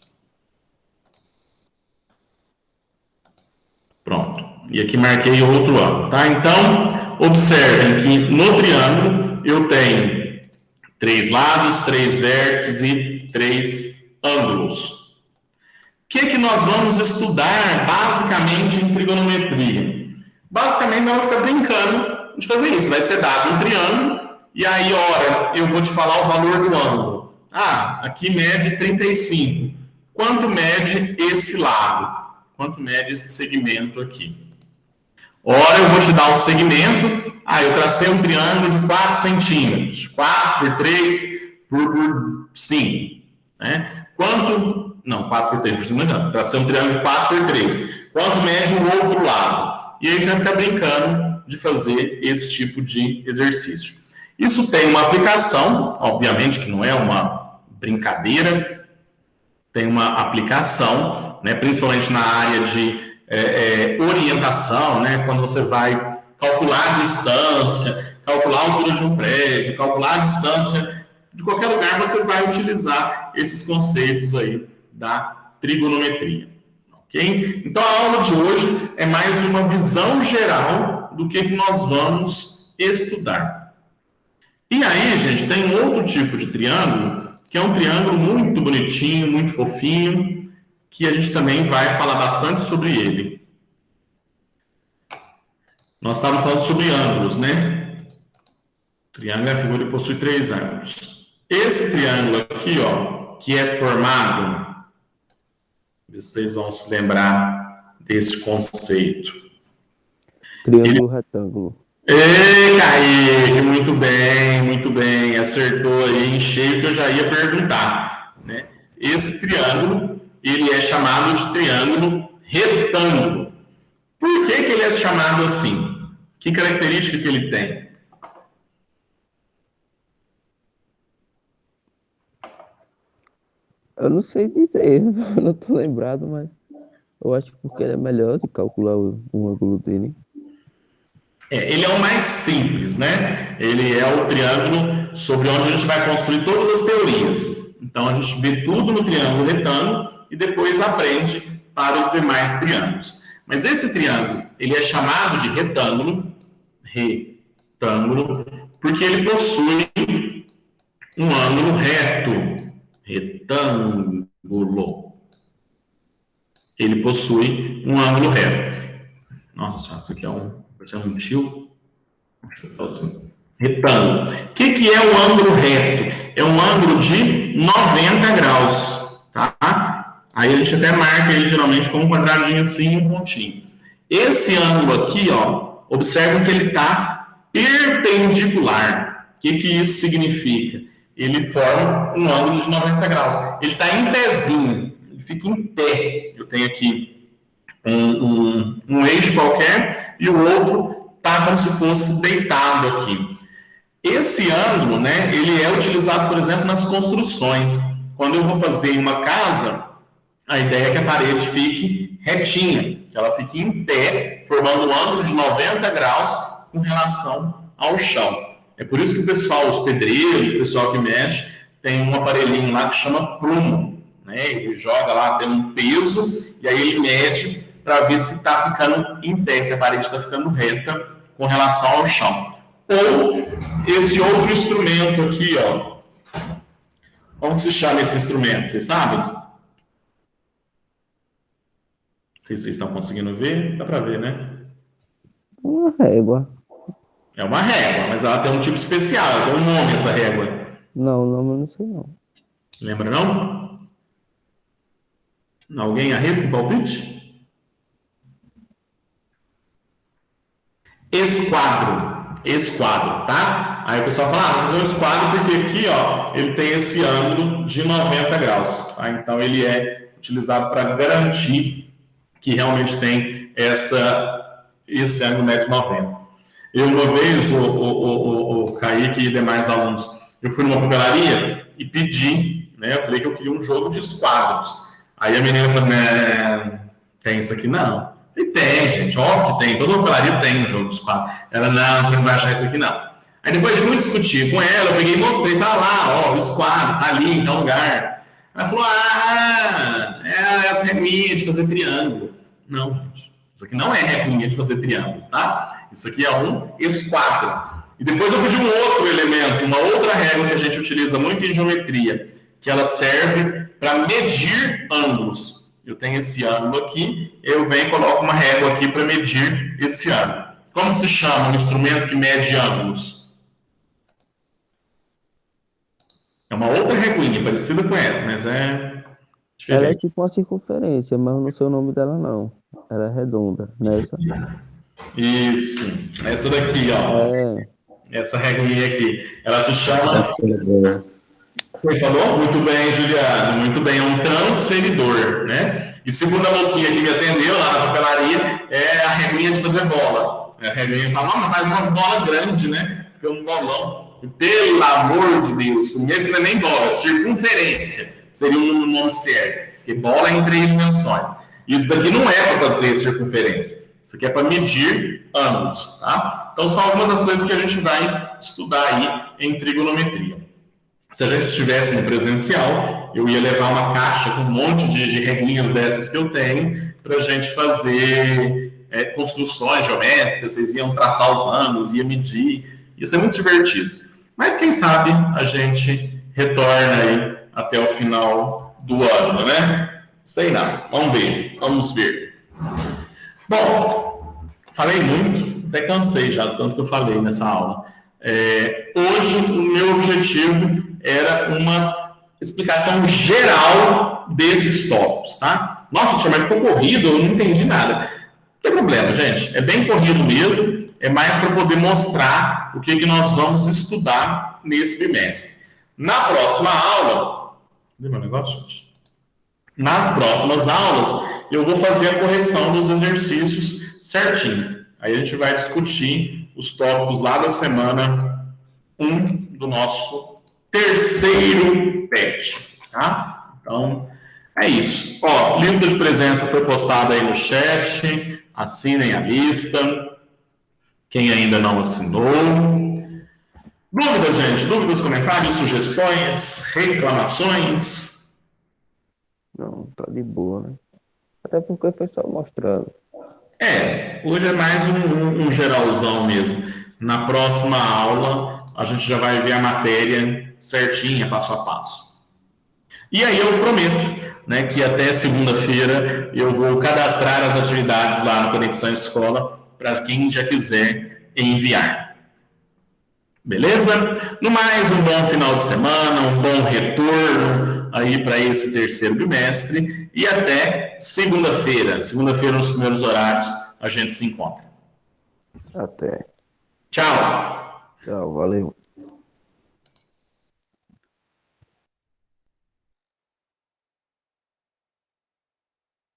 [SPEAKER 1] Pronto. E aqui marquei outro ângulo, tá? Então, observem que no triângulo eu tenho 3 lados, 3 vértices e 3 ângulos. O que nós vamos estudar basicamente em trigonometria? Basicamente, nós vamos ficar brincando de fazer isso. Vai ser dado um triângulo e aí, ora, eu vou te falar o valor do ângulo. Aqui mede 35. Quanto mede esse lado? Quanto mede esse segmento aqui? Ora, eu vou te dar o segmento. Eu tracei um triângulo de 4 centímetros. 4 por 3 por 5. Né? Quanto... Não, 4 por 3 por 5 não. Tracei um triângulo de 4 por 3. Quanto mede o outro lado? E aí a gente vai ficar brincando de fazer esse tipo de exercício. Isso tem uma aplicação, obviamente que não é uma brincadeira, tem uma aplicação, né, principalmente na área de orientação, né, quando você vai calcular a distância, calcular a altura de um prédio, calcular a distância de qualquer lugar, você vai utilizar esses conceitos aí da trigonometria. Ok? Então, a aula de hoje é mais uma visão geral do que nós vamos estudar. E aí, gente, tem um outro tipo de triângulo, que é um triângulo muito bonitinho, muito fofinho, que a gente também vai falar bastante sobre ele. Nós estávamos falando sobre ângulos, né? O triângulo é a figura que possui 3 ângulos. Esse triângulo aqui, ó, que é formado... Vocês vão se lembrar desse conceito.
[SPEAKER 2] Triângulo retângulo.
[SPEAKER 1] Ei, Kaique, muito bem, acertou aí em cheio que eu já ia perguntar, né? Esse triângulo, ele é chamado de triângulo retângulo. Por que ele é chamado assim? Que característica que ele tem?
[SPEAKER 2] Eu não sei dizer, eu não tô lembrado, mas eu acho que porque ele é melhor de calcular o ângulo dele.
[SPEAKER 1] Ele é o mais simples, né? Ele é o triângulo sobre onde a gente vai construir todas as teorias. Então, a gente vê tudo no triângulo retângulo e depois aprende para os demais triângulos. Mas esse triângulo, ele é chamado de retângulo, porque ele possui um ângulo reto, retângulo. ele possui um ângulo reto. Nossa senhora, isso aqui é um tio. Retângulo. O que é o ângulo reto? É um ângulo de 90 graus, tá? Aí a gente até marca ele geralmente com um quadradinho assim e um pontinho. Esse ângulo aqui, ó, observem que ele está perpendicular. O que isso significa? Ele forma um ângulo de 90 graus. Ele está em pezinho, ele fica em pé. Eu tenho aqui um eixo qualquer e o outro está como se fosse deitado aqui. Esse ângulo, né, ele é utilizado, por exemplo, nas construções. Quando eu vou fazer uma casa, a ideia é que a parede fique retinha, que ela fique em pé, formando um ângulo de 90 graus com relação ao chão. É por isso que o pessoal, os pedreiros, o pessoal que mexe, tem um aparelhinho lá que chama prumo, né? Ele joga lá, tem um peso, e aí ele mede para ver se está ficando em pé, se a parede está ficando reta com relação ao chão. Ou esse outro instrumento aqui, ó. Como se chama esse instrumento? Vocês sabem? Não sei se vocês estão conseguindo ver. Dá para ver, né?
[SPEAKER 2] Uma régua.
[SPEAKER 1] É uma régua, mas ela tem um tipo especial. Ela tem um nome, essa régua.
[SPEAKER 2] Não, eu não sei não.
[SPEAKER 1] Lembra, não? Alguém arrisca um palpite? Esquadro, tá? Aí o pessoal fala, vou fazer um esquadro porque aqui, ó, ele tem esse ângulo de 90 graus, tá? Então ele é utilizado para garantir que realmente tem esse ângulo médio de 90. Eu, uma vez, o Kaique e demais alunos, eu fui numa papelaria e pedi, né? Eu falei que eu queria um jogo de esquadros. Aí a menina falou, né, tem isso aqui não. E tem, gente, óbvio que tem. Toda papelaria tem um jogo de esquadro. Ela, não, você não vai achar isso aqui, não. Aí depois de muito discutir com ela, eu peguei e mostrei, tá lá, ó, o esquadro, tá ali, em tal lugar. Ela falou, é as reguinhas de fazer triângulo. Não, gente, isso aqui não é reguinha de fazer triângulo, tá? Isso aqui é um esquadro. E depois eu pedi um outro elemento, uma outra régua que a gente utiliza muito em geometria, que ela serve para medir ângulos. Eu tenho esse ângulo aqui, eu venho e coloco uma régua aqui para medir esse ângulo. Como se chama um instrumento que mede ângulos? É uma outra reguinha, parecida com essa, mas é diferente.
[SPEAKER 2] Ela é tipo uma circunferência, mas eu não sei o nome dela não. Ela é redonda, nessa.
[SPEAKER 1] Isso, essa daqui, ó. Essa reguinha aqui. Ela se chama... Quem falou? Muito bem, Juliano, muito bem. É um transferidor, né? E segundo a mocinha que me atendeu lá na papelaria, é a reguinha de fazer bola. A reguinha fala, mas faz umas bolas grandes, né? Fica um bolão. Pelo amor de Deus, primeiro que não é nem bola, é circunferência. Seria um nome certo. Porque bola é em 3 dimensões. Isso daqui não é para fazer circunferência. Isso aqui é para medir ângulos, tá? Então, são algumas das coisas que a gente vai estudar aí em trigonometria. Se a gente estivesse no presencial, eu ia levar uma caixa com um monte de reguinhas dessas que eu tenho para a gente fazer construções geométricas, vocês iam traçar os ângulos, ia medir, ia ser muito divertido. Mas quem sabe a gente retorna aí até o final do ano, né? Sei não, vamos ver. Bom, falei muito, até cansei já, tanto que eu falei nessa aula. Hoje o meu objetivo era uma explicação geral desses tópicos, tá? Nossa, professor, mas ficou corrido, eu não entendi nada. Não tem problema, gente, é bem corrido mesmo, é mais para poder mostrar o que nós vamos estudar nesse bimestre. Na próxima aula, cadê meu negócio, gente? Nas próximas aulas, eu vou fazer a correção dos exercícios certinho. Aí a gente vai discutir os tópicos lá da semana 1 do nosso terceiro PET, tá? Então, é isso. Ó, lista de presença foi postada aí no chat. Assinem a lista. Quem ainda não assinou. Dúvidas, gente? Dúvidas, comentários, sugestões, reclamações?
[SPEAKER 2] Não, tá de boa, né? Até porque foi só mostrando.
[SPEAKER 1] Hoje é mais um geralzão mesmo. Na próxima aula, a gente já vai ver a matéria certinha, passo a passo. E aí eu prometo, né, que até segunda-feira eu vou cadastrar as atividades lá no Conexão Escola para quem já quiser enviar. Beleza? No mais, um bom final de semana, um bom retorno aí para esse terceiro bimestre e até segunda-feira. Segunda-feira, nos primeiros horários, a gente se encontra.
[SPEAKER 2] Até.
[SPEAKER 1] Tchau!
[SPEAKER 2] Tchau, valeu.